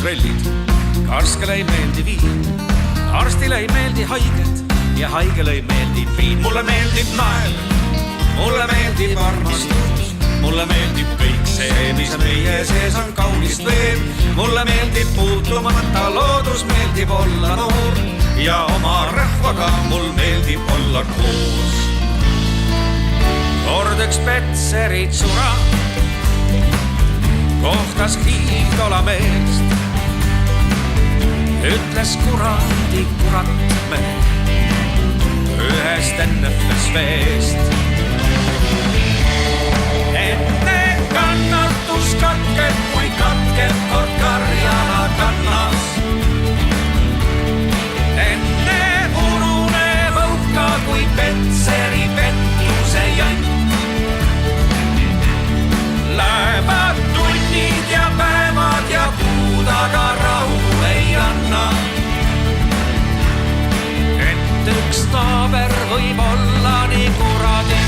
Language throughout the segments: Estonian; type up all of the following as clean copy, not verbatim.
krellid. Karskele ei meeldi viin, arstile ei meeldi haiged ja haigele ei meeldi viin. Mulle meeldib nael, mulle meeldib armastus, mulle meeldib kõik see, mis meie sees on kaunist veel. Mulle meeldib puutumata loodus, meeldib olla noor ja oma rahvaga mul meeldib olla koos. Kord üks Petserit sura kohtas hiigdola meest. Ütles kuradi kurat me ühest ennefes veest. Enne kannatus katkeb, kui katkeb kord karjala kannas. Enne ununeb õuka, kui Petseri pettuse jant. Lähevad tunnid ja päevad ja kuud, aga rahu ei anna. Et üks naaber võib olla nii kuradi.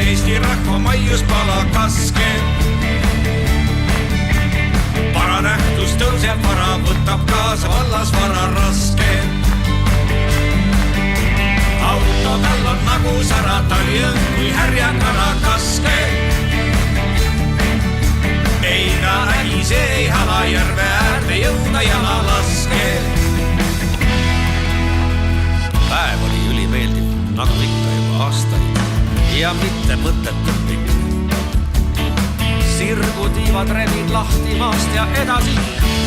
Eesti rahva maius pala kaske. Paranähtus tõuseb vara, võtab kaasa vallas vara raske. Auto tal on nagu sära, tali õng kui härjakara kaske. Ei ta ägise ei hala, järve äärde jõuda jala laske. Päev oli ülimeeldiv, nagu ikka juba aastaid. Ja mitte mõtetult pikk. Sirgu tiivad revid lahti maast ja edasi,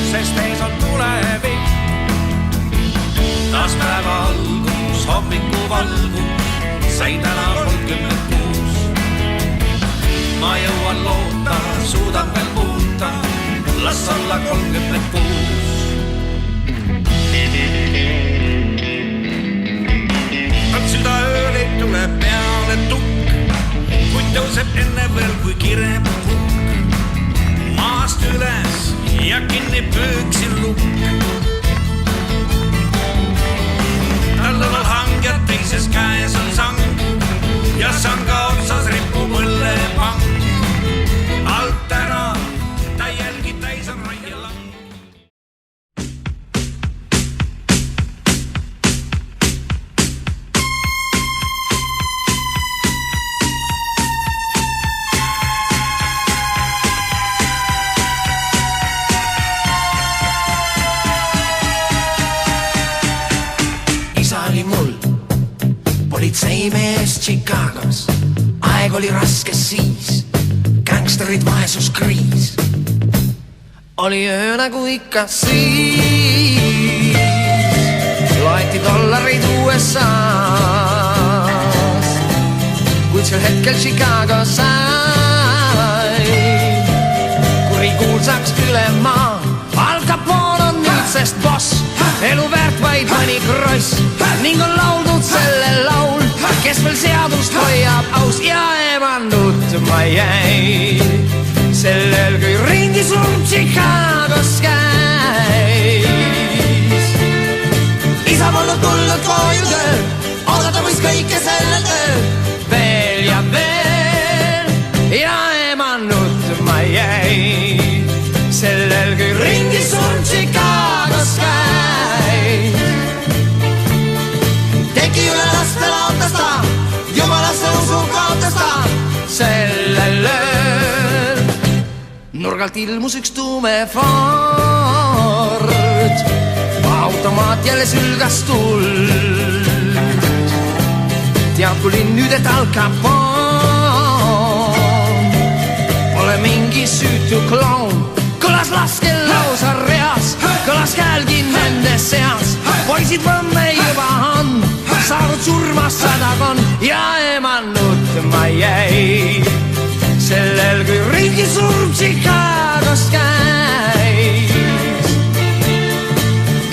sest ees on tulevik. Taas päeva algus, hommiku valgus, sai täna 36. Ma jõuan loota, suudan veel muuta, las olla 36. Süda ööl ei tule peale tukk. Tõuseb enne veel kui kireb hukk. Maast üles ja kinni pööksin lukk. Tal on hang ja teises käes on sang ja sanga otsas ripub õllepang. Alt ära, ta jälgi täis on raielang. Politseimees Chicagos, aeg oli raske siis, gangsterid vaesuskriis. Oli öö nagu ikka siis, loeti dollareid USA-s, kuid sel hetkel Chicago sai kurikuulsaks üle maa. Al Capone on nüüdsest boss, elu väärt vaid mõni kross ning on lauldud selle laul, kes veel seadust hoiab aus ja ema nutma jäi. Sellel kui ringis Chicagos käis. Isa polnud tulnud koju töö, oodata võis kõike sellel töö. Veel ja veel ja ema nutma jäi. Sellel kui ringis Chicagos käis. Teki üle laste laotas ta, jumalasse usu kaotas ta. Sellel ööl nurgalt ilmus üks tume Ford, automaat jälle sülgas tuld. Teatulin nüüd, et Al Capone pole mingi süütu kloon. Kõlas laskel lausa reas, kõlas käälgi nende seas. Poisid võmme juba on, saanud surma sadakond ja ema nutma jäi. Sellel kui ringi surm Chicagos käis.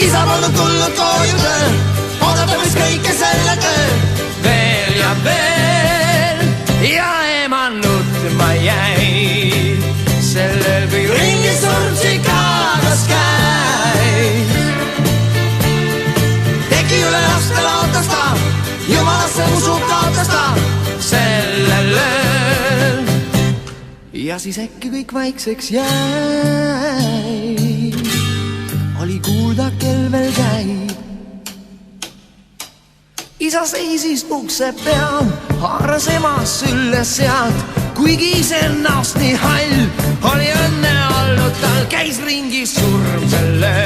Isa polnud tulnud koju töö, oodata võis kõike selle töö. Veel ja veel ja ema nutma jäi. Sellel kui ringi surm Chicagos käis. Tegi üle laste laotas ta, jumalasse usub kaotas ta sellel ööl. Ja siis äkki kõik vaikseks jäi. Oli kuulda, kell veel käib. Isa seisis ukse peal, haaras ema sülle sealt. Kuigi ise ennast nii hall oli õnne olnud tal, käis ringi surm sel ööl.